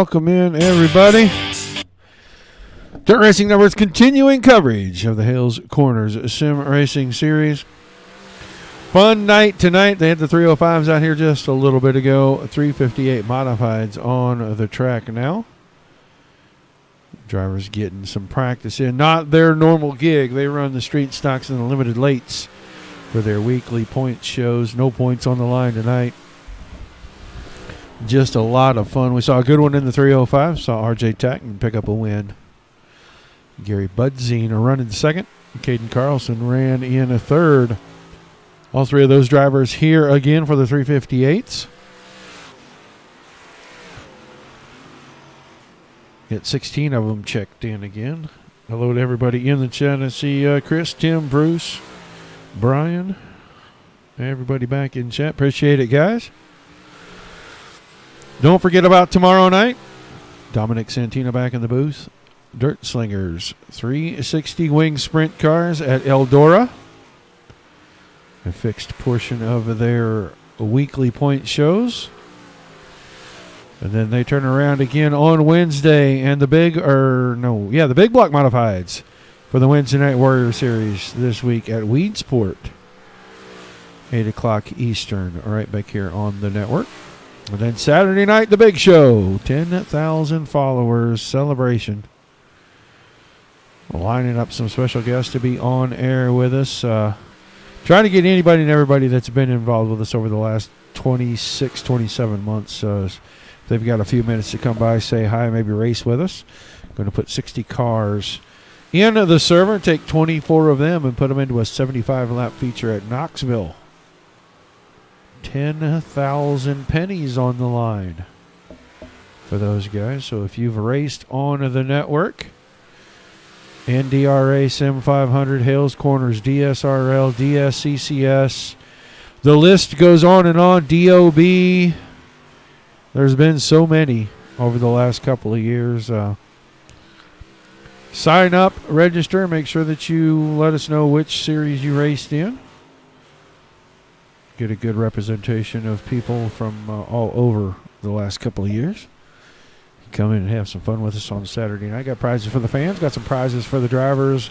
welcome in everybody. Dirt Racing Network's continuing coverage of the Hales Corners Sim Racing Series. Fun night tonight. They had the 305s out here just a little bit ago. 358 modifieds on the track now. Drivers getting some practice in. Not their normal gig. They run the street stocks and the limited lates for their weekly point shows. No points on the line tonight. Just a lot of fun. We saw a good one in the 305. Saw RJ Tackman pick up a win. Gary Budzine running second. Caden Carlson ran in a third. All three of those drivers here again for the 358s. Get 16 of them checked in again. Hello to everybody in the chat. I see Chris, Tim, Bruce, Brian, everybody back in chat. Appreciate it, guys. Don't forget about tomorrow night. Dominic Santina back in the booth. Dirt Slingers 360 wing sprint cars at Eldora. A fixed portion of their weekly point shows. And then they turn around again on Wednesday and the big block modifieds for the Wednesday Night Warrior Series this week at Weedsport. 8 o'clock Eastern, right back here on the network. And then Saturday night, the big show. 10,000 followers celebration. Lining up some special guests to be on air with us. Trying to get anybody and everybody that's been involved with us over the last 26, 27 months. If they've got a few minutes to come by, say hi, maybe race with us. Going to put 60 cars in the server, take 24 of them and put them into a 75-lap feature at Knoxville. 10,000 pennies on the line for those guys. So if you've raced on the network, NDRA Sim 500, Hales Corners, DSRL, DSCCS, the list goes on and on. DOB, there's been so many over the last couple of years. Sign up, register, make sure that you let us know which series you raced in. Get a good representation of people from all over the last couple of years. Come in and have some fun with us on Saturday night. Got prizes for the fans, got some prizes for the drivers.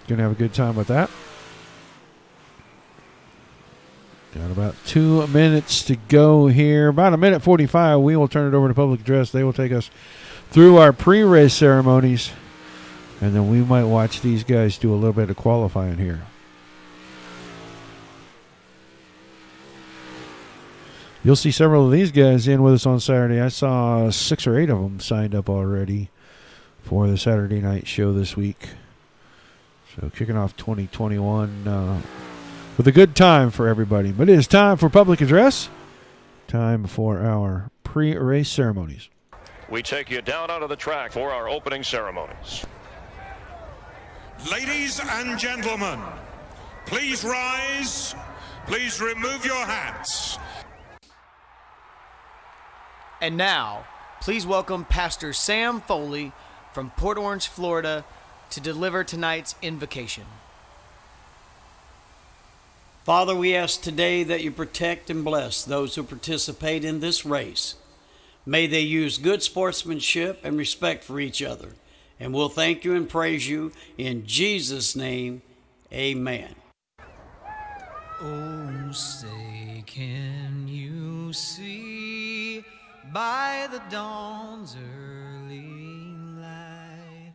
Gonna have a good time with that. Got about 2 minutes to go here. About a minute 45, we will turn it over to public address. They will take us through our pre-race ceremonies, and then we might watch these guys do a little bit of qualifying here. You'll see several of these guys in with us on Saturday. I saw 6 or 8 of them signed up already for the Saturday night show this week. So kicking off 2021 with a good time for everybody. But it is time for public address. Time for our pre-race ceremonies. We take you down onto the track for our opening ceremonies. Ladies and gentlemen, please rise. Please remove your hats. And now, please welcome Pastor Sam Foley from Port Orange, Florida, to deliver tonight's invocation. Father, we ask today that you protect and bless those who participate in this race. May they use good sportsmanship and respect for each other. And we'll thank you and praise you in Jesus' name. Amen. Oh, say, can you see by the dawn's early light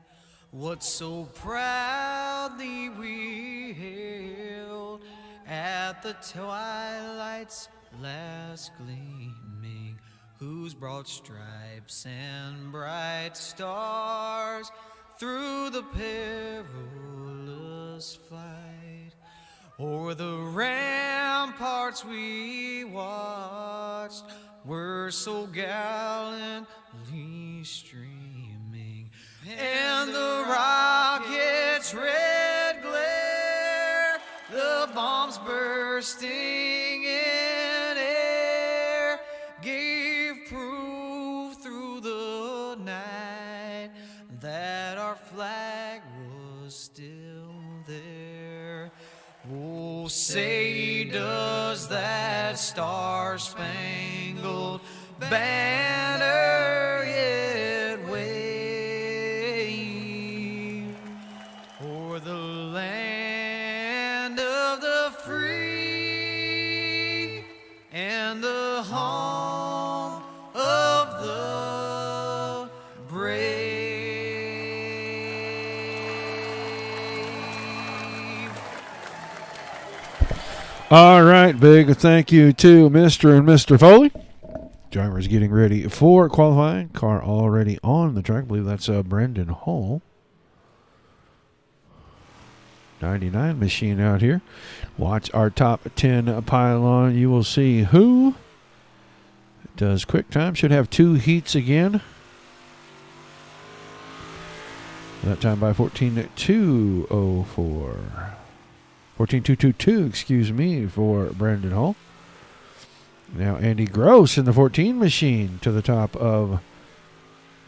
what so proudly we hailed at the twilight's last gleaming, whose broad stripes and bright stars through the perilous flight o'er the ramparts we watched were so gallantly streaming, and the rocket's red glare, the bombs bursting in air, gave proof through the night that our flag was still there. Oh, say does that star-spangled banner All right, big thank you to Mr. and Mr. Foley. Drivers getting ready for qualifying. Car already on the track. I believe that's Brendan Hall. 99 machine out here. Watch our top 10 pylon. You will see who does quick time. Should have 2 heats again. That time by 14.204. 14.222, excuse me, for Brendan Hall. Now Andy Gross in the 14 machine to the top of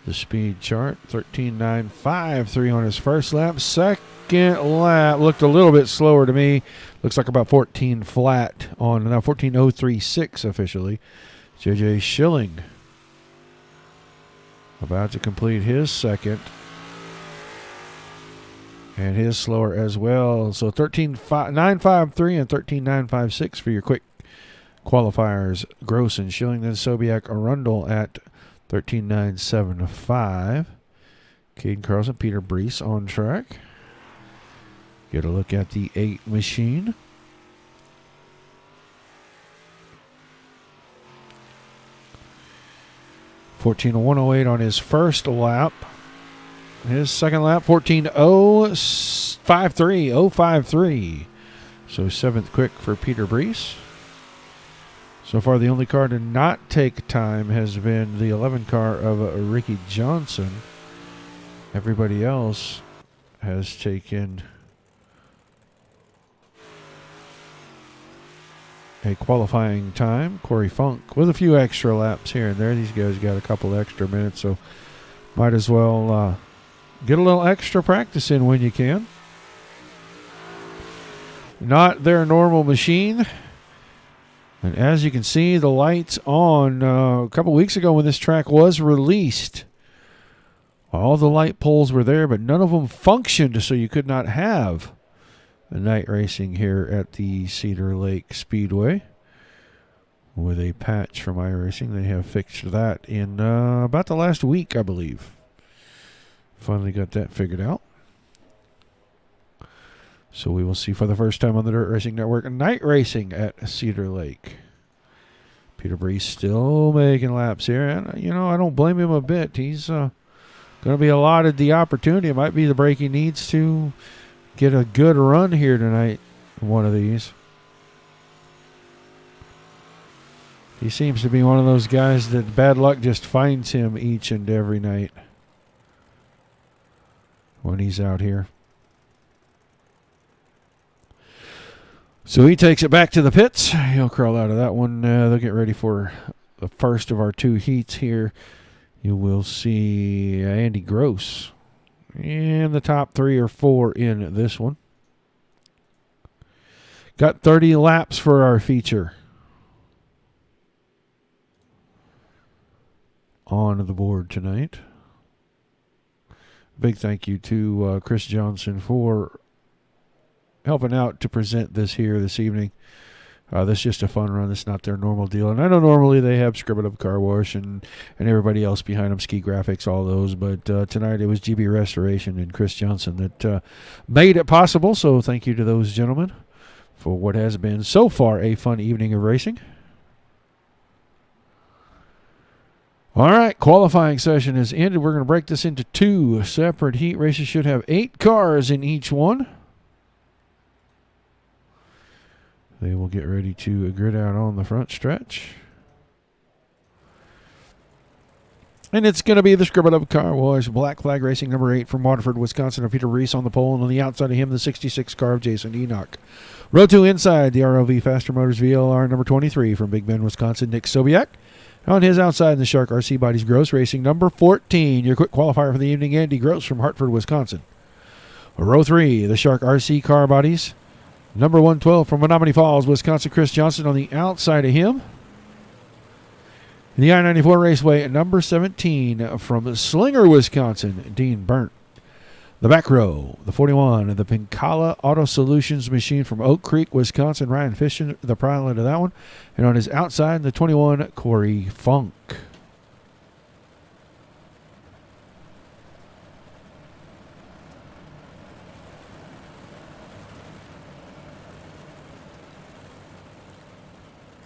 the speed chart. 13.953 on his first lap. Second lap looked a little bit slower to me. Looks like about 14 flat on now 14.036 officially. JJ Schilling about to complete his second. And his slower as well. So 13.953 and 13.956 for your quick qualifiers. Gross and Schilling. Then Sobiak Arundel at 13.975. Caden Carlson, Peter Brees on track. Get a look at the 8 machine. (14.108) on his first lap. His second lap, 14.053. So 7th quick for Peter Brees. So far, the only car to not take time has been the 11 car of Ricky Johnson. Everybody else has taken a qualifying time. Corey Funk with a few extra laps here and there. These guys got a couple extra minutes, so might as well get a little extra practice in when you can. Not their normal machine. And as you can see, the lights on a couple weeks ago when this track was released. All the light poles were there, but none of them functioned, so you could not have a night racing here at the Cedar Lake Speedway. With a patch from iRacing, they have fixed that in about the last week, I believe. Finally got that figured out. So we will see for the first time on the Dirt Racing Network night racing at Cedar Lake. Peter Brees still making laps here. And, I don't blame him a bit. He's going to be allotted the opportunity. It might be the break he needs to get a good run here tonight. One of these. He seems to be one of those guys that bad luck just finds him each and every night when he's out here. So he takes it back to the pits. He'll crawl out of that one. They'll get ready for the first of our 2 heats here. You will see Andy Gross in the top 3 or 4 in this one. Got 30 laps for our feature on the board tonight. Big thank you to Chris Johnson for helping out to present this here this evening. This is just a fun run. It's not their normal deal. And I know normally they have Scribbit Car Wash and everybody else behind them, Ski Graphics, all those. But tonight it was GB Restoration and Chris Johnson that made it possible. So thank you to those gentlemen for what has been so far a fun evening of racing. All right, qualifying session is ended. We're going to break this into 2 separate heat races. Should have 8 cars in each one. They will get ready to grid out on the front stretch. And it's going to be the Scribbit Car Wash Black Flag Racing number 8 from Waterford, Wisconsin, of Peter Reese on the pole. And on the outside of him, the 66 car of Jason Enoch. Row 2 inside, the ROV Faster Motors VLR number 23 from Big Bend, Wisconsin, Nick Sobiak. On his outside, the Shark RC Bodies Gross Racing number 14. Your quick qualifier for the evening, Andy Gross from Hartford, Wisconsin. Row 3, the Shark RC Car Bodies number 112 from Menominee Falls, Wisconsin, Chris Johnson on the outside of him. The I-94 Raceway at number 17 from Slinger, Wisconsin, Dean Burnt. The back row, the 41, the Pincala Auto Solutions machine from Oak Creek, Wisconsin, Ryan Fisher, the pilot of that one. And on his outside, the 21, Corey Funk.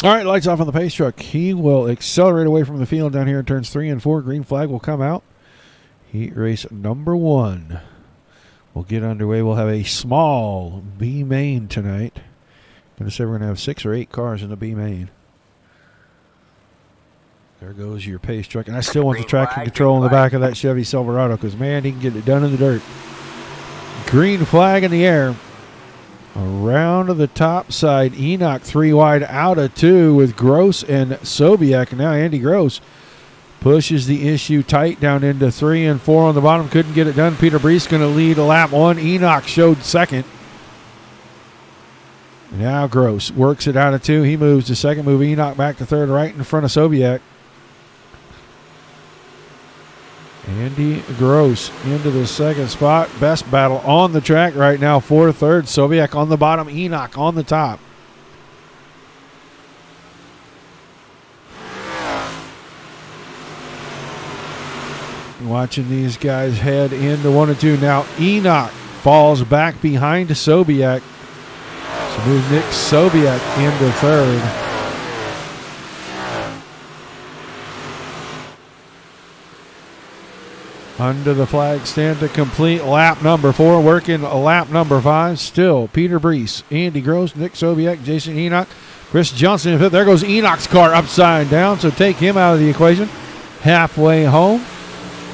All right, lights off on the pace truck. He will accelerate away from the field down here in turns 3 and 4. Green flag will come out. Heat race number 1 will get underway. We'll have a small B main tonight. Going to say we're going to have 6 or 8 cars in the B main. There goes your pace truck. And I still want the traction control in the back of that Chevy Silverado because, man, he can get it done in the dirt. Green flag in the air. Around to the top side. Enoch 3 wide out of 2 with Gross and Sobiak. And now Andy Gross pushes the issue tight down into 3 and 4 on the bottom. Couldn't get it done. Peter Brees going to lead lap 1. Enoch showed second. Now Gross works it out of 2. He moves to second. Move Enoch back to third right in front of Sobiak. Andy Gross into the second spot. Best battle on the track right now for third. Sobiak on the bottom. Enoch on the top. Watching these guys head into 1 and 2. Now Enoch falls back behind Sobiak. So move Nick Sobiak into third. Under the flag stand to complete lap number 4. Working lap number 5. Still Peter Brees, Andy Gross, Nick Sobiak, Jason Enoch, Chris Johnson in fifth. There goes Enoch's car upside down, so take him out of the equation. Halfway home.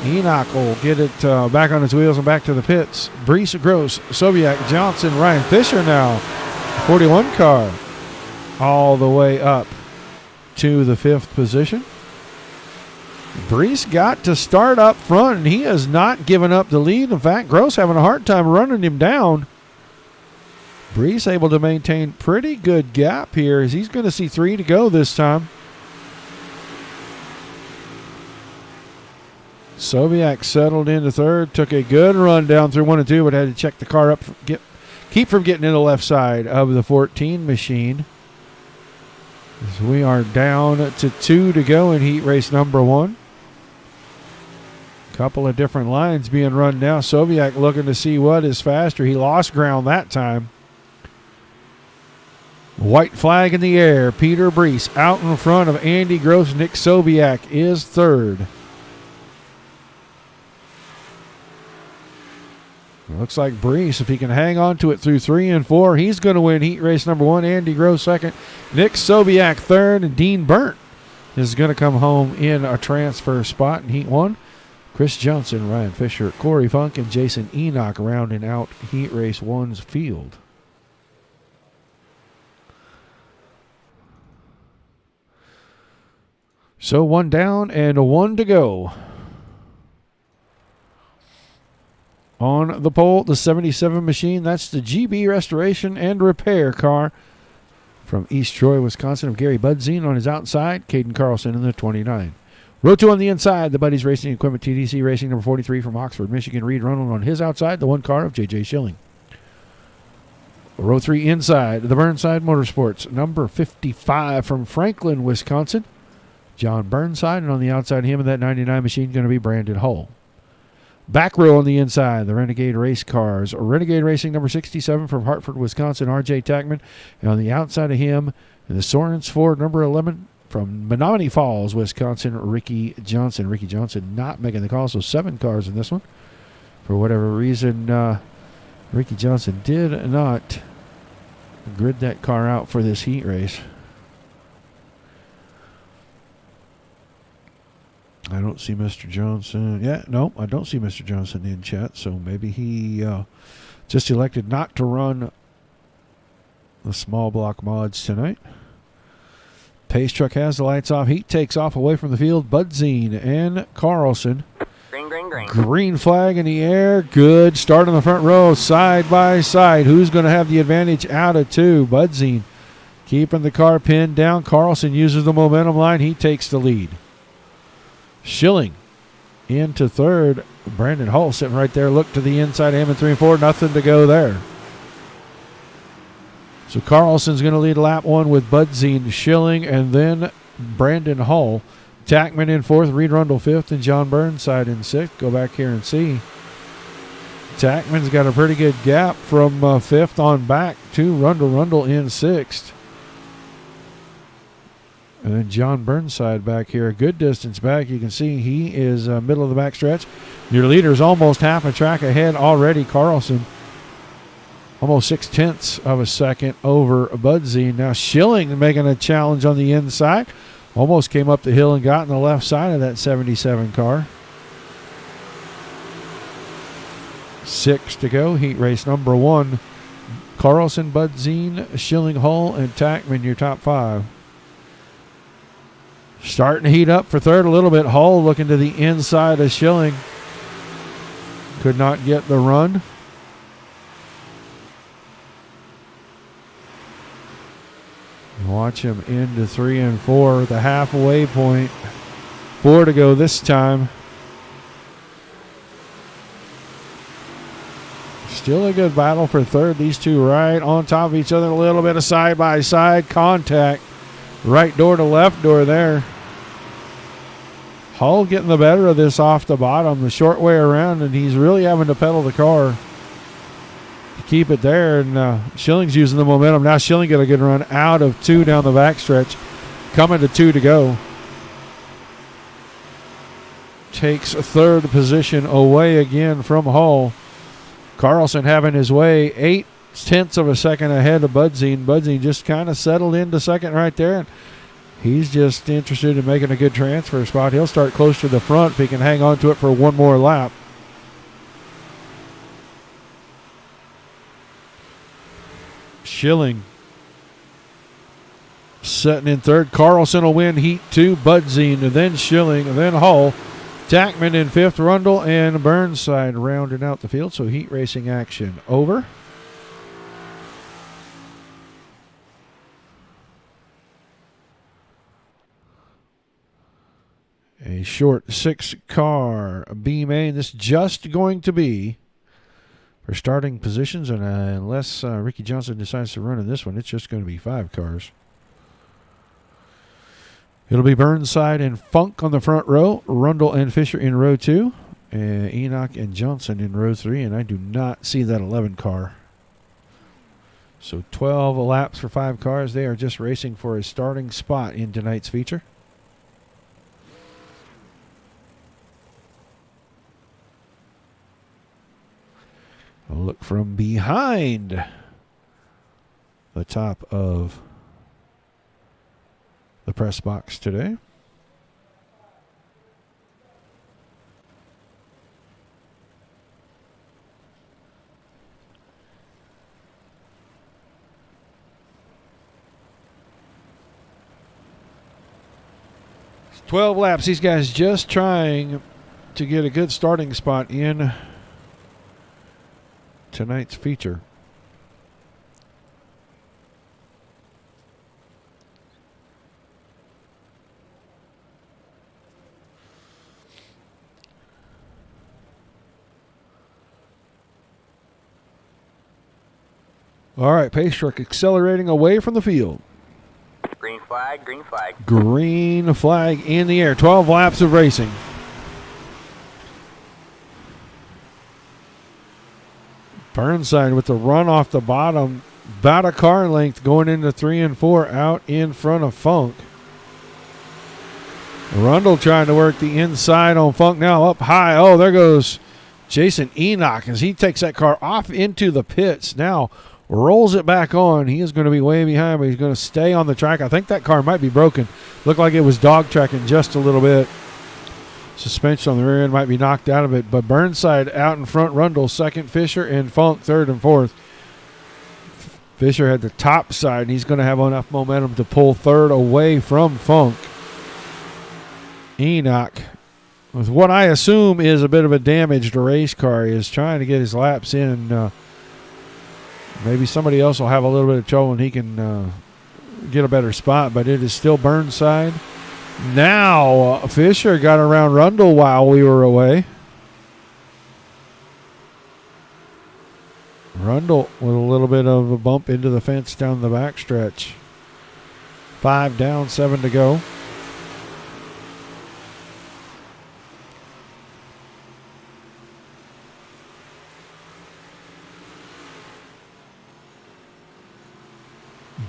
Enoch will get it back on its wheels and back to the pits. Brees, Gross, Sobiak, Johnson, Ryan Fisher now. 41 car all the way up to the 5th position. Brees got to start up front, and he has not given up the lead. In fact, Gross having a hard time running him down. Brees able to maintain pretty good gap here as he's going to see 3 to go this time. Sobiak settled into third, took a good run down through 1 and 2, but had to check the car up, keep from getting in the left side of the 14 machine. As we are down to 2 to go in heat race number 1. Couple of different lines being run now. Sobiak looking to see what is faster. He lost ground that time. White flag in the air. Peter Brees out in front of Andy Gross. Nick Sobiak is third. Looks like Brees, if he can hang on to it through 3 and 4, he's going to win heat race number 1. Andy Gross second. Nick Sobiak third. And Dean Burnt is going to come home in a transfer spot in heat 1. Chris Johnson, Ryan Fisher, Corey Funk, and Jason Enoch rounding out heat race 1's field. So 1 down and 1 to go. On the pole, the 77 machine. That's the GB Restoration and Repair car from East Troy, Wisconsin, of Gary Budzine on his outside. Caden Carlson in the 29. Row 2 on the inside, the Buddies Racing Equipment TDC Racing number 43 from Oxford, Michigan. Reed Ronald on his outside, the 1 car of J.J. Schilling. Row 3 inside, the Burnside Motorsports number 55 from Franklin, Wisconsin. John Burnside, and on the outside of him in that 99 machine going to be Brandon Hull. Back row on the inside, the Renegade Race Cars. Renegade Racing number 67 from Hartford, Wisconsin, R.J. Tackman. And on the outside of him, in the Sorens Ford number 11 from Menominee Falls, Wisconsin, Ricky Johnson. Ricky Johnson not making the call, so 7 cars in this one. For whatever reason, Ricky Johnson did not grid that car out for this heat race. I don't see Mr. Johnson. Yeah, no, I don't see Mr. Johnson in chat, so maybe he just elected not to run the small block mods tonight. Pace truck has the lights off. Heat takes off away from the field. Budzine and Carlson. Green. Green flag in the air. Good start on the front row, side by side. Who's going to have the advantage out of 2? Budzine keeping the car pinned down. Carlson uses the momentum line. He takes the lead. Schilling into third. Brandon Hull sitting right there. Look to the inside of him in 3 and 4. Nothing to go there. So Carlson's going to lead lap 1 with Budzine, Schilling, and then Brandon Hull. Tackman in 4th, Reed Rundle 5th, and John Burnside in 6th. Go back here and see. Tackman's got a pretty good gap from 5th on back to Rundle in 6th. And then John Burnside back here, a good distance back. You can see he is middle of the back stretch. Your leader is almost half a track ahead already. Carlson, almost 0.6 of a second over Budzine. Now Schilling making a challenge on the inside. Almost came up the hill and got on the left side of that 77 car. 6 to go. Heat race number 1. Carlson, Budzine, Schilling, Hull, and Tackman, your top 5. Starting to heat up for third a little bit. Hull looking to the inside of Schilling. Could not get the run. Watch him into 3 and 4, the halfway point. 4 to go this time. Still a good battle for third. These two right on top of each other. A little bit of side-by-side contact. Right door to left door there. Hull getting the better of this off the bottom, the short way around, and he's really having to pedal the car to keep it there. And Schilling's using the momentum. Now Schilling got a good run out of 2 down the backstretch. Coming to 2 to go. Takes a third position away again from Hull. Carlson having his way 0.8 of a second ahead of Budzine. Budzine just kind of settled into second right there. And he's just interested in making a good transfer spot. He'll start close to the front if he can hang on to it for one more lap. Schilling setting in third. Carlson will win heat 2. Budzine, and then Schilling, and then Hull. Tackman in 5th, Rundle and Burnside rounding out the field. So heat racing action over. A short 6-car B main. This just going to be for starting positions, and unless Ricky Johnson decides to run in this one, it's just going to be 5 cars. It'll be Burnside and Funk on the front row, Rundle and Fisher in row 2, and Enoch and Johnson in row 3, and I do not see that 11 car. So 12 laps for 5 cars. They are just racing for a starting spot in tonight's feature. A look from behind the top of the press box today. It's 12 laps. These guys just trying to get a good starting spot in tonight's feature. All right, pace truck accelerating away from the field. Green flag, green flag. Green flag in the air. 12 laps of racing. Burnside with the run off the bottom. About a car length going into 3 and 4 out in front of Funk. Rundle trying to work the inside on Funk now up high. Oh, there goes Jason Enoch as he takes that car off into the pits. Now rolls it back on. He is going to be way behind, but he's going to stay on the track. I think that car might be broken. Looked like it was dog tracking just a little bit. Suspension on the rear end might be knocked out of it, but Burnside out in front. Rundle second, Fisher and Funk third and fourth. Fisher had the top side, and he's going to have enough momentum to pull third away from Funk. Enoch, with what I assume is a bit of a damaged race car, is trying to get his laps in. Maybe somebody else will have a little bit of trouble and he can get a better spot, but it is still Burnside. Now, Fisher got around Rundle while we were away. Rundle with a little bit of a bump into the fence down the backstretch. 5 down, 7 to go.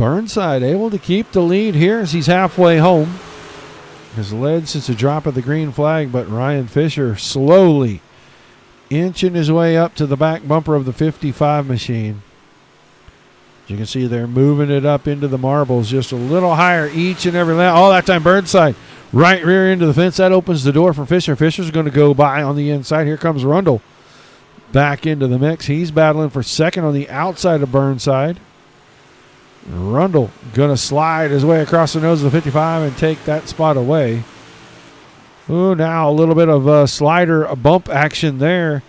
Burnside able to keep the lead here as he's halfway home. Has led since the drop of the green flag, but Ryan Fisher slowly inching his way up to the back bumper of the 55 machine. As you can see, they're moving it up into the marbles just a little higher each and every lap. All that time, Burnside right rear into the fence. That opens the door for Fisher. Fisher's going to go by on the inside. Here comes Rundle back into the mix. He's battling for second on the outside of Burnside. Rundle going to slide his way across the nose of the 55 and take that spot away. Ooh, now a little bit of slider bump action there.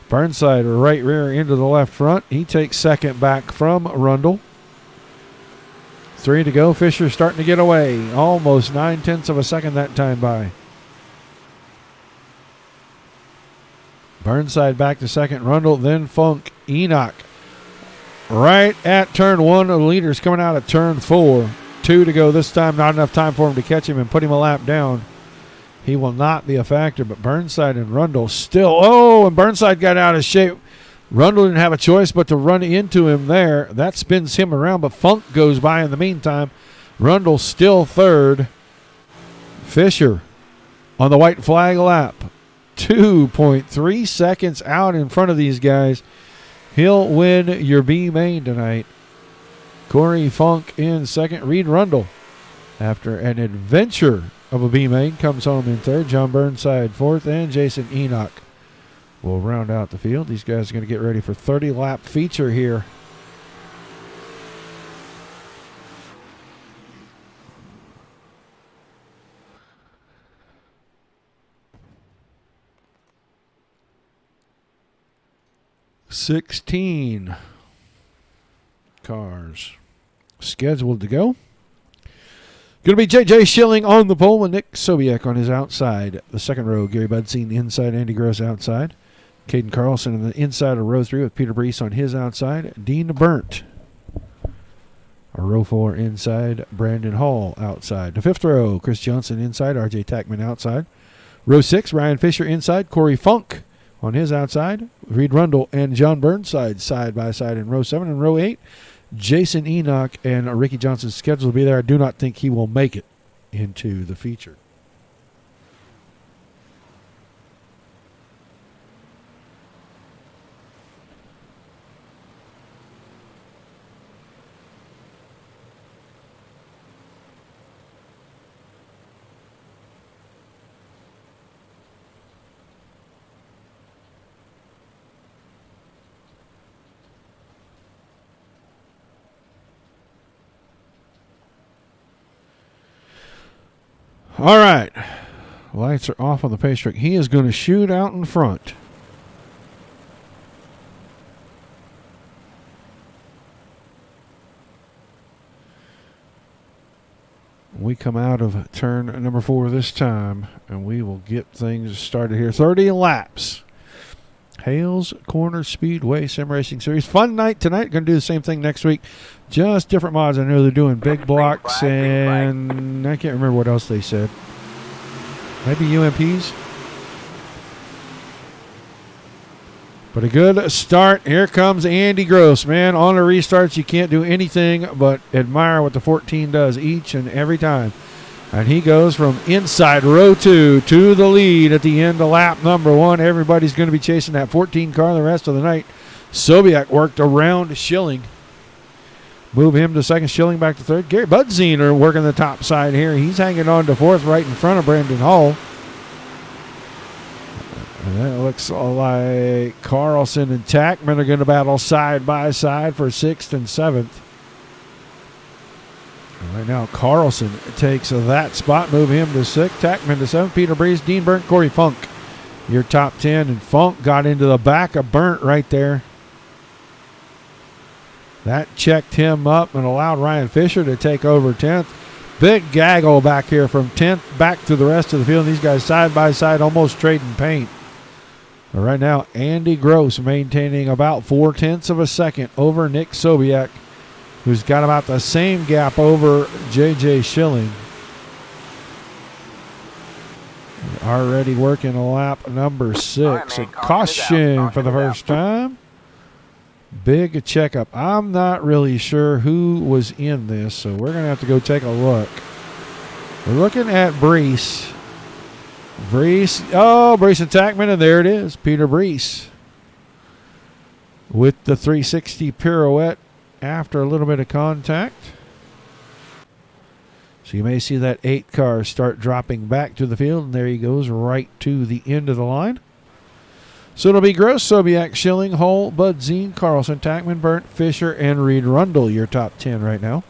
Burnside right rear into the left front. He takes second back from Rundle. 3 to go. Fisher starting to get away. Almost 9/10 of a second that time by. Burnside back to second. Rundle, then Funk. Enoch right at turn 1. The leader's coming out of turn 4. 2 to go this time. Not enough time for him to catch him and put him a lap down. He will not be a factor, but Burnside and Rundle still. Oh, and Burnside got out of shape. Rundle didn't have a choice but to run into him there. That spins him around, but Funk goes by in the meantime. Rundle still third. Fisher on the white flag lap. 2.3 seconds out in front of these guys. He'll win your B main tonight. Corey Funk in second. Reed Rundle, after an adventure of a B main, comes home in third. John Burnside fourth, and Jason Enoch will round out the field. These guys are going to get ready for 30-lap feature here. $16 cars scheduled to go. Going to be J.J. Schilling on the pole and Nick Sobiek on his outside. The second row, Gary Budsine inside, Andy Gross outside. Caden Carlson in the inside of row 3 with Peter Brees on his outside. Dean Burnt. Row 4 inside, Brandon Hall outside. The fifth row, Chris Johnson inside, R.J. Tackman outside. Row 6, Ryan Fisher inside, Corey Funk on his outside. Reed Rundle and John Burnside side by side in row 7. And row 8, Jason Enoch and Ricky Johnson scheduled to be there. I do not think he will make it into the feature. All right. Lights are off on the pace truck. He is going to shoot out in front. We come out of turn number 4 this time, and we will get things started here. 30 laps. Hales Corner Speedway Sim Racing Series. Fun night tonight. Going to do the same thing next week. Just different mods. I know they're doing big blocks, and I can't remember what else they said. Maybe UMPs. But a good start. Here comes Andy Gross, man. On the restarts, you can't do anything but admire what the 14 does each and every time. And he goes from inside row 2 to the lead at the end of lap number 1. Everybody's going to be chasing that 14 car the rest of the night. Sobiek worked around Schilling. Move him to second, Schilling back to third. Gary Budziner working the top side here. He's hanging on to fourth right in front of Brandon Hall. And that looks like Carlson and Tackman are going to battle side by side for 6th and 7th. Right now, Carlson takes that spot, move him to 6th, Tackman to 7th, Peter Brees, Dean Burnt, Corey Funk. Your top 10, and Funk got into the back of Burnt right there. That checked him up and allowed Ryan Fisher to take over 10th. Big gaggle back here from 10th back to the rest of the field. These guys side by side, almost trading paint. But right now, Andy Gross maintaining about 0.4 of a second over Nick Sobiek, who's got about the same gap over J.J. Schilling. Already working a lap number 6. Right, a caution for the first time. Big checkup. I'm not really sure who was in this, so we're going to have to go take a look. We're looking at Brees. Brees and Tackman, and there it is. Peter Brees with the 360 pirouette after a little bit of contact. So you may see that 8 car start dropping back to the field, and there he goes right to the end of the line. So it'll be Gross, Sobiak, Schilling, Hull, Bud Zine, Carlson, Tackman, Burnt, Fisher, and Reed Rundle, your top 10 right now.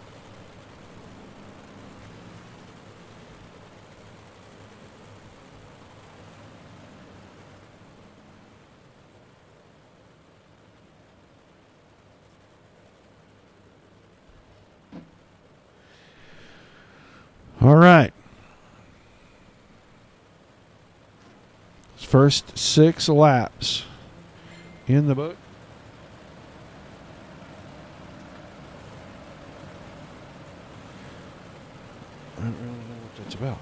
All right. First 6 laps in the book. I don't really know what that's about.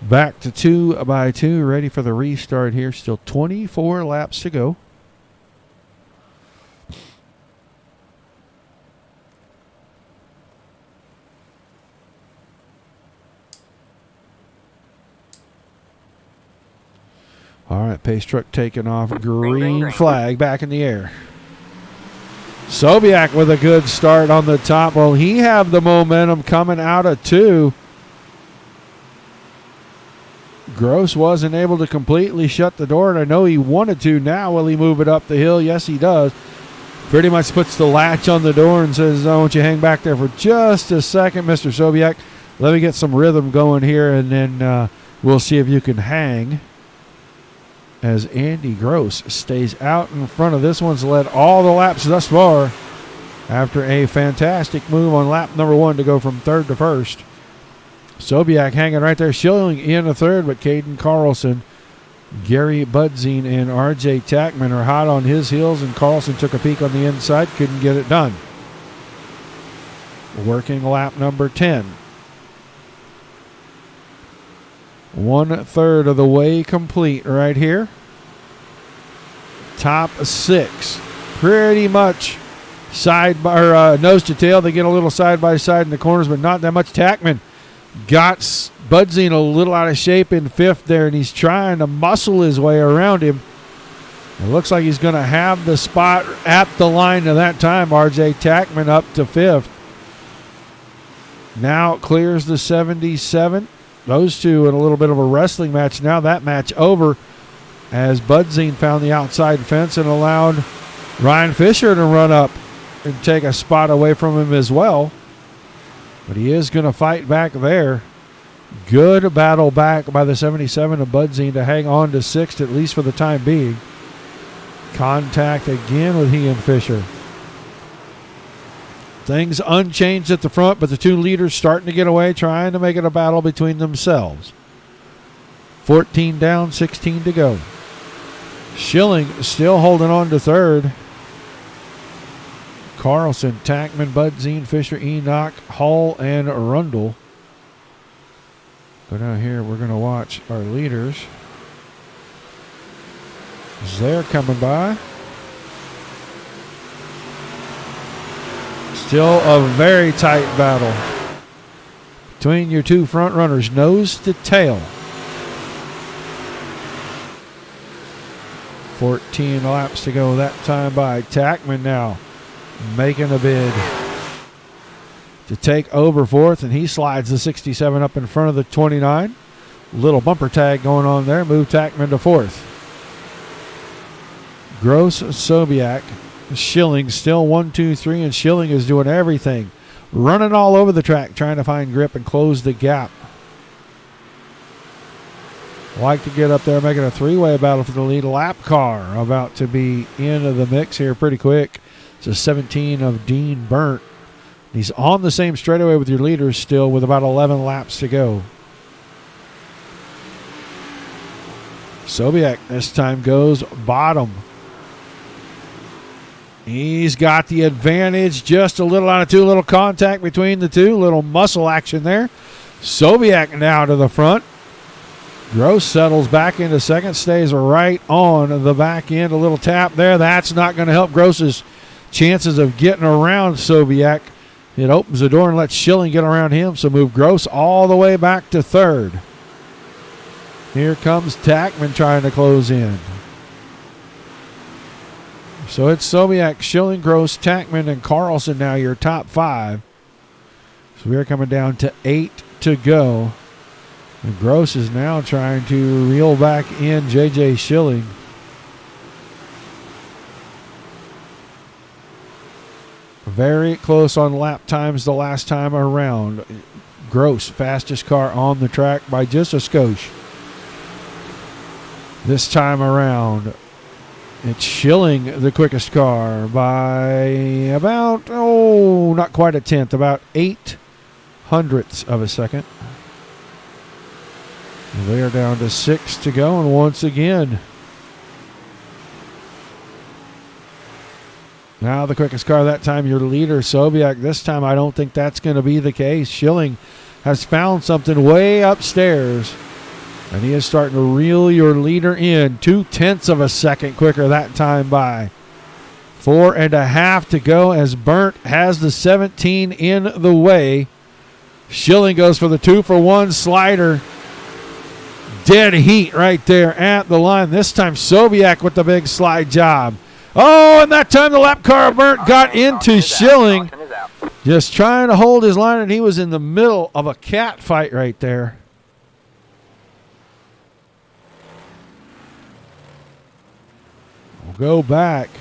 Back to 2 by 2, ready for the restart here. Still 24 laps to go. All right, pace truck taking off. Green flag back in the air. Sobiak with a good start on the top. Well, he have the momentum coming out of 2. Gross wasn't able to completely shut the door, and I know he wanted to. Now will he move it up the hill? Yes, he does. Pretty much puts the latch on the door and says, "I want you to hang back there for just a second, Mr. Sobiak. Let me get some rhythm going here, and then we'll see if you can hang." As Andy Gross stays out in front of this one's led all the laps thus far after a fantastic move on lap number 1 to go from 3rd to 1st. Sobiak hanging right there, Schilling in a 3rd, but Caden Carlson, Gary Budzine, and RJ Tackman are hot on his heels, and Carlson took a peek on the inside, couldn't get it done. Working lap number 10. 1/3 of the way complete right here. Top 6, pretty much side by or nose to tail. They get a little side by side in the corners, but not that much. Tackman got Budzine a little out of shape in 5th there, and he's trying to muscle his way around him. It looks like he's going to have the spot at the line of that time. RJ Tackman up to 5th. Now clears the 77. Those two in a little bit of a wrestling match. Now that match over as Budzine found the outside fence and allowed Ryan Fisher to run up and take a spot away from him as well. But he is going to fight back there. Good battle back by the 77 of Budzine to hang on to 6th, at least for the time being. Contact again with he and Fisher. Things unchanged at the front, but the 2 leaders starting to get away, trying to make it a battle between themselves. 14 down, 16 to go. Schilling still holding on to 3rd. Carlson, Tackman, Budzine, Fisher, Enoch, Hull, and Rundle. Go down here, we're going to watch our leaders as they're coming by. Still a very tight battle between your 2 front runners, nose to tail. 14 laps to go that time by. Tackman now making a bid to take over 4th, and he slides the 67 up in front of the 29. Little bumper tag going on there. Move Tackman to 4th. Gross, Sobiak, Schilling still 1, 2, 3, and Schilling is doing everything. Running all over the track, trying to find grip and close the gap. Like to get up there, making a 3-way battle for the lead. Lap car about to be into the mix here pretty quick. It's a 17 of Dean Burnt. He's on the same straightaway with your leaders still with about 11 laps to go. Sobiak this time goes bottom. He's got the advantage, just a little out of 2, little contact between the 2, little muscle action there. Sobiak now to the front. Gross settles back into second, stays right on the back end. A little tap there. That's not going to help Gross's chances of getting around Sobiek. It opens the door and lets Schilling get around him, so move Gross all the way back to third. Here comes Tackman trying to close in. So it's Sobiek, Schilling, Gross, Tackman, and Carlson now your top 5. So we're coming down to 8 to go. And Gross is now trying to reel back in J.J. Schilling. Very close on lap times the last time around. Gross, fastest car on the track by just a skosh. This time around, it's Schilling, the quickest car, by about, not quite a tenth, about 0.08 of a second. They are down to 6 to go, and once again, now the quickest car that time, your leader, Sobiek. This time I don't think that's going to be the case. Schilling has found something way upstairs, and he is starting to reel your leader in. 0.2 of a second quicker that time by. 4.5 to go as Burnt has the 17 in the way. Schilling goes for the 2-for-1 slider. Dead heat right there at the line. This time Sobiek with the big slide job. Oh, and that time the lap car of Burnt got into Schilling. Just trying to hold his line, and he was in the middle of a cat fight right there. We'll go back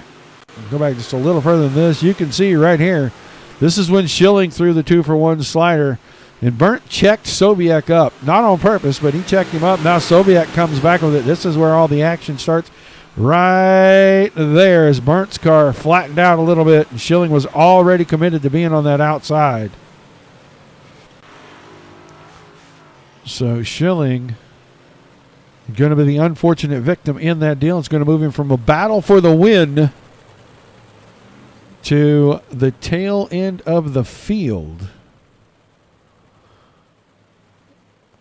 just a little further than this. You can see right here, this is when Schilling threw the 2-for-1 slider. And Burnt checked Sobiek up. Not on purpose, but he checked him up. Now Sobiek comes back with it. This is where all the action starts. Right there as Burnt's car flattened out a little bit. And Schilling was already committed to being on that outside. So Schilling going to be the unfortunate victim in that deal. It's going to move him from a battle for the win to the tail end of the field.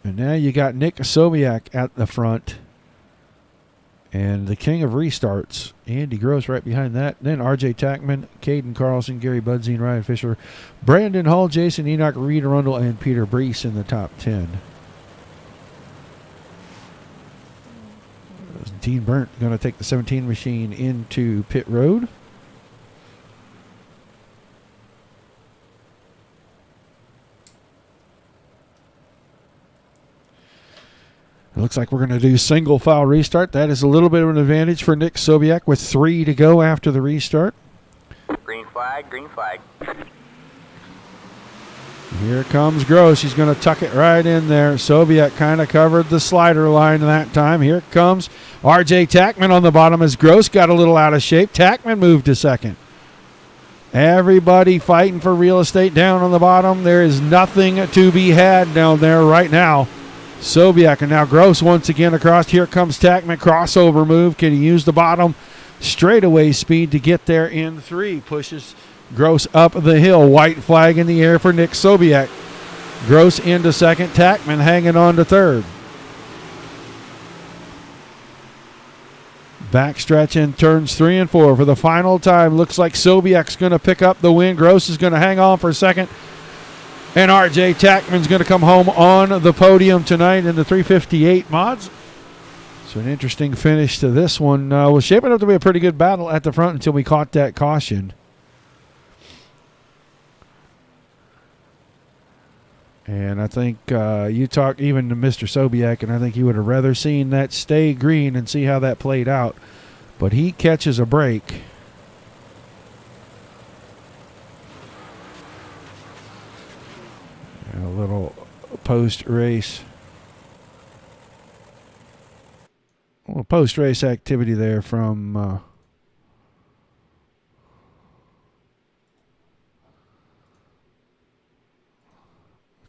And now you got Nick Sobiek at the front. And the king of restarts, Andy Gross, right behind that. Then R.J. Tackman, Caden Carlson, Gary Budzine, Ryan Fisher, Brandon Hall, Jason Enoch, Reed Arundel, and Peter Brees in the top 10. Dean Burnt going to take the 17 machine into pit road. It looks like we're going to do single file restart. That is a little bit of an advantage for Nick Sobiek with 3 to go after the restart. Green flag, green flag. Here comes Gross. He's going to tuck it right in there. Sobiek kind of covered the slider line that time. Here comes R.J. Tackman on the bottom as Gross got a little out of shape. Tackman moved to second. Everybody fighting for real estate down on the bottom. There is nothing to be had down there right now. Sobiek and now Gross once again across. Here comes Tackman. Crossover move. Can he use the bottom straightaway speed to get there in 3? Pushes Gross up the hill. White flag in the air for Nick Sobiek. Gross into second. Tackman hanging on to third. Backstretch in turns 3 and 4 for the final time. Looks like Sobiek's going to pick up the win. Gross is going to hang on for second. And R.J. Tackman's going to come home on the podium tonight in the 358 mods. So an interesting finish to this one. Was shaping up to be a pretty good battle at the front until we caught that caution. And I think you talked even to Mr. Sobiek, and I think he would have rather seen that stay green and see how that played out. But he catches a break. And a little post-race. Post-race activity there from a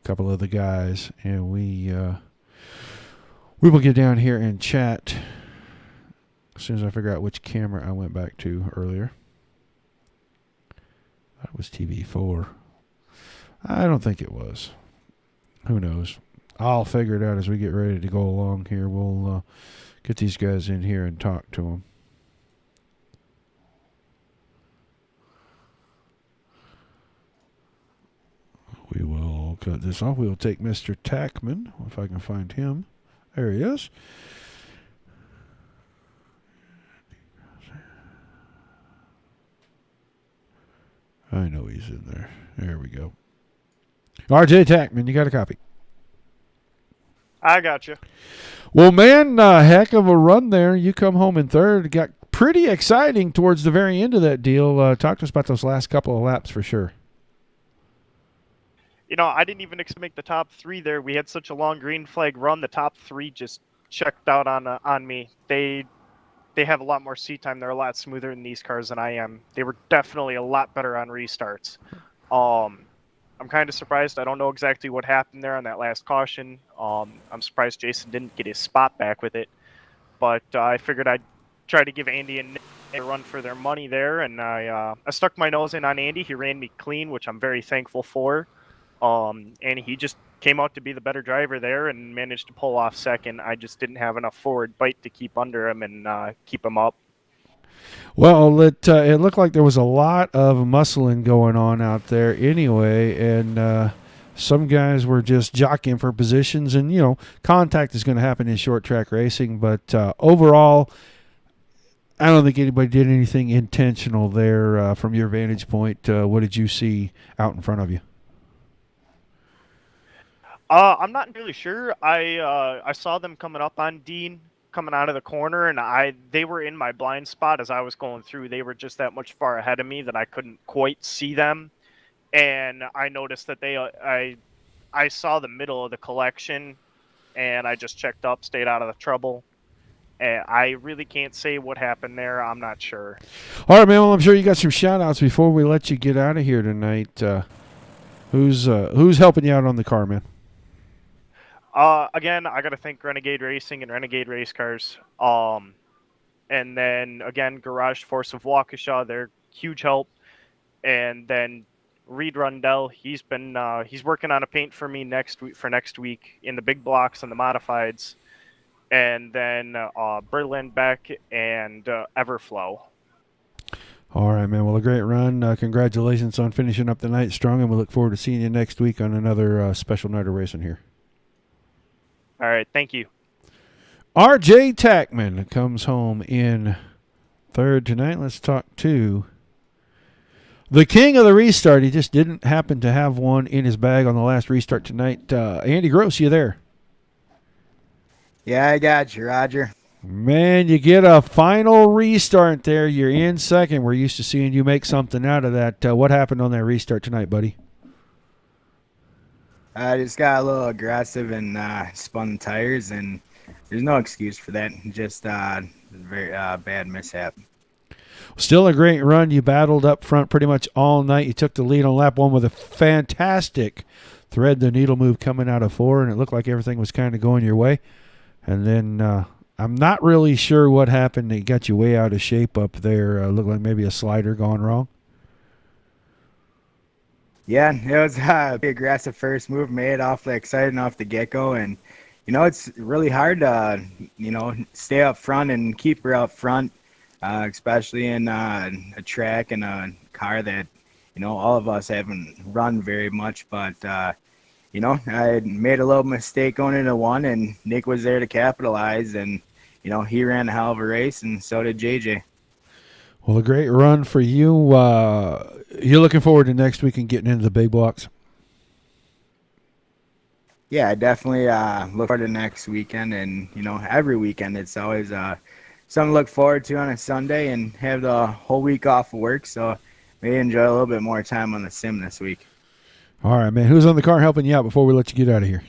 couple of the guys, and we will get down here and chat as soon as I figure out which camera I went back to earlier. That was TV4. I don't think it was. Who knows? I'll figure it out as we get ready to go along here. We'll get these guys in here and talk to them. We will cut this off. We will take Mr. Tackman, if I can find him. There he is. I know he's in there. There we go. RJ Tackman, you got a copy? I got you. Well, man, heck of a run there. You come home in third. It got pretty exciting towards the very end of that deal. Talk to us about those last couple of laps for sure. You know, I didn't even expect to make the top three there. We had such a long green flag run. The top three just checked out on me. They have a lot more seat time. They're a lot smoother in these cars than I am. They were definitely a lot better on restarts. I'm kind of surprised. I don't know exactly what happened there on that last caution. I'm surprised Jason didn't get his spot back with it. But I figured I'd try to give Andy and Nick a run for their money there. And I stuck my nose in on Andy. He ran me clean, which I'm very thankful for. And he just came out to be the better driver there and managed to pull off second. I just didn't have enough forward bite to keep under him and keep him up. Well, it looked like there was a lot of muscling going on out there anyway, and some guys were just jockeying for positions, and, you know, contact is going to happen in short track racing, but overall, I don't think anybody did anything intentional there from your vantage point. What did you see out in front of you? I'm not really sure. I saw them coming up on Dean coming out of the corner, and they were in my blind spot as I was going through. They were just that much far ahead of me that I couldn't quite see them. And I noticed that I saw the middle of the collection, and I just checked up, stayed out of the trouble. And I really can't say what happened there. I'm not sure. All right, man. Well, I'm sure you got some shout-outs before we let you get out of here tonight. Who's helping you out on the car, man? Again, I got to thank Renegade Racing and Renegade Race Cars. And then, again, Garage Force of Waukesha, they're huge help. And then Reed Rundell, he's working on a paint for me next week in the big blocks and the modifieds. And then Berlin Beck and Everflow. All right, man. Well, a great run. Congratulations on finishing up the night strong, and we look forward to seeing you next week on another special night of racing here. All right, thank you. RJ Tackman comes home in third tonight. Let's talk to the king of the restart. He just didn't happen to have one in his bag on the last restart tonight. Andy Gross, you there? Yeah, I got you, Roger. Man, you get a final restart there. You're in second. We're used to seeing you make something out of that. What happened on that restart tonight, buddy? I just got a little aggressive and spun the tires, and there's no excuse for that. Just very bad mishap. Still a great run. You battled up front pretty much all night. You took the lead on lap one with a fantastic thread the needle move coming out of four, and it looked like everything was kind of going your way. And then I'm not really sure what happened. It got you way out of shape up there. Looked like maybe a slider gone wrong. Yeah, it was a aggressive first move made awfully exciting off the get-go, and it's really hard to stay up front and keep her up front, especially in a track and a car that all of us haven't run very much. But I had made a little mistake going into one, and Nick was there to capitalize, and he ran a hell of a race, and so did JJ. Well, a great run for you. You're looking forward to next week and getting into the big blocks? Yeah, I definitely look forward to next weekend. And, every weekend it's always something to look forward to on a Sunday and have the whole week off of work. So maybe enjoy a little bit more time on the sim this week. All right, man. Who's on the car helping you out before we let you get out of here?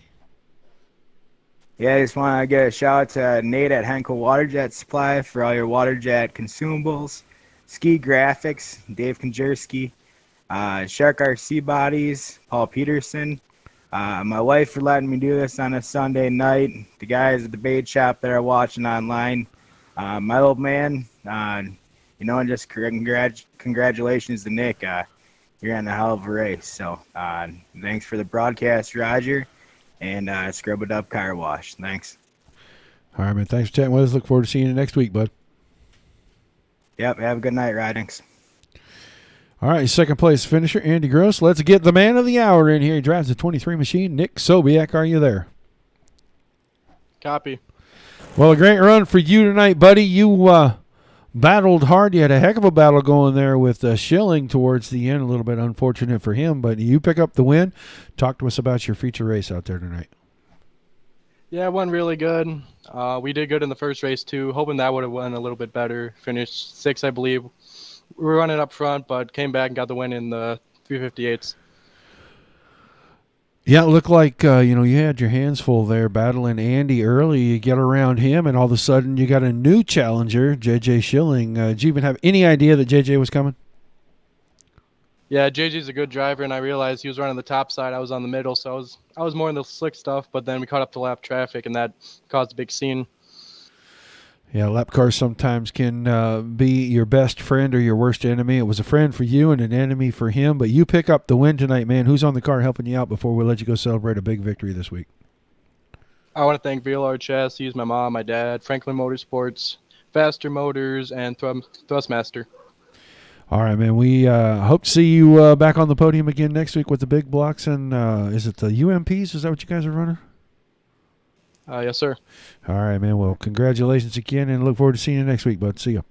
Yeah, I just want to get a shout out to Nate at Henkel Waterjet Supply for all your waterjet consumables. Ski Graphics, Dave Konjerski, Shark RC Bodies, Paul Peterson. My wife for letting me do this on a Sunday night. The guys at the bait shop that are watching online. My old man, and just congratulations to Nick. You're on a hell of a race. So thanks for the broadcast, Roger. and scrub it up car wash. Thanks. All right, man. Thanks for chatting with us. Look forward to seeing you next week, bud. Yep. Have a good night, Ridings. All right, second place finisher, Andy Gross. Let's get the man of the hour in here. He drives the 23 machine. Nick Sobiak, are you there? Copy. Well, a great run for you tonight, buddy. You battled hard. You had a heck of a battle going there with Schilling towards the end. A little bit unfortunate for him, but you pick up the win. Talk to us about your feature race out there tonight. Yeah, it went really good. We did good in the first race, too. Hoping that would have went a little bit better. Finished 6th, I believe. We were running up front, but came back and got the win in the 358s. Yeah, it looked like you had your hands full there battling Andy early. You get around him, and all of a sudden you got a new challenger, JJ Schilling. Did you even have any idea that JJ was coming? Yeah, JJ's a good driver, and I realized he was running the top side. I was on the middle, so I was more in the slick stuff, but then we caught up to lap traffic, and that caused a big scene. Yeah, lap cars sometimes can be your best friend or your worst enemy. It was a friend for you and an enemy for him, but you pick up the win tonight, man. Who's on the car helping you out before we let you go celebrate a big victory this week? I want to thank VLR Chassis, my mom, my dad, Franklin Motorsports, Faster Motors, and Thrustmaster. All right, man. We hope to see you back on the podium again next week with the big blocks. And is it the UMPs? Is that what you guys are running? Yes, sir. All right, man. Well, congratulations again, and look forward to seeing you next week, bud. See you.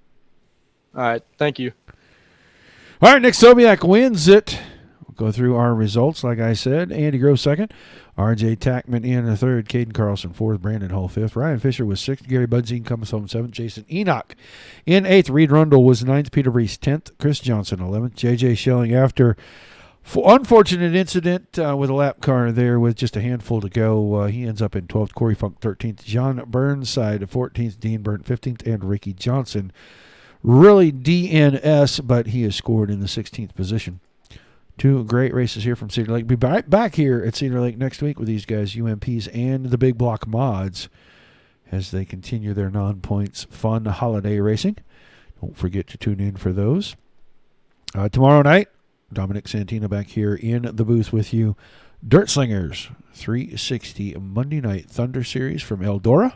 All right. Thank you. All right, Nick Sobiak wins it. We'll go through our results. Like I said, Andy Gross second, R.J. Tackman in the third, Caden Carlson fourth, Brandon Hull fifth, Ryan Fisher was sixth, Gary Budzine comes home seventh, Jason Enoch in eighth, Reed Rundle was ninth, Peter Reese 10th, Chris Johnson 11th, J.J. Schilling after unfortunate incident with a lap car there with just a handful to go. He ends up in 12th, Corey Funk 13th, John Burnside 14th, Dean Burnt 15th, and Ricky Johnson. Really DNS, but he is scored in the 16th position. Two great races here from Cedar Lake. Be back here at Cedar Lake next week with these guys, UMPs and the Big Block Mods, as they continue their non-points fun holiday racing. Don't forget to tune in for those. Tomorrow night, Dominic Santina back here in the booth with you. Dirt Slingers 360 Monday Night Thunder Series from Eldora.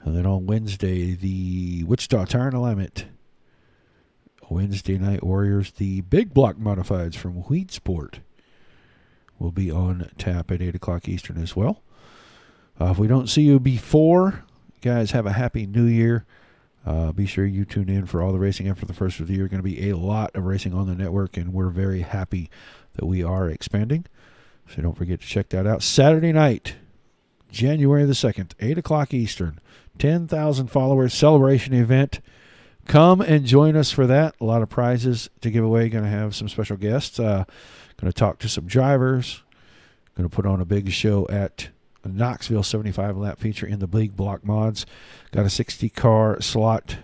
And then on Wednesday, the Wichita Tire and Alignment Wednesday Night Warriors, the Big Block Modifieds from Wheat Sport, will be on tap at 8 o'clock Eastern as well. If we don't see you before, guys, have a happy new year. Be sure you tune in for all the racing after the first of the year. Going to be a lot of racing on the network, and we're very happy that we are expanding. So don't forget to check that out. Saturday night, January the 2nd, 8 o'clock Eastern, 10,000 followers celebration event. Come and join us for that. A lot of prizes to give away. Going to have some special guests. Going to talk to some drivers. Going to put on a big show at Knoxville 75 lap feature in the Big Block Mods. Got a 60-car slot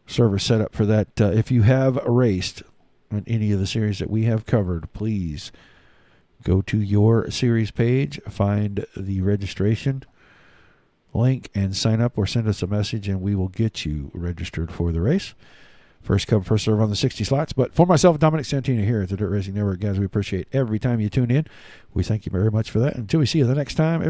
server set up for that. If you have raced on any of the series that we have covered, please go to your series page, find the registration link, and sign up or send us a message, and we will get you registered for the race. First come, first serve on the 60 slots. But for myself, Dominic Santina here at the Dirt Racing Network, guys, we appreciate every time you tune in. We thank you very much for that. Until we see you the next time.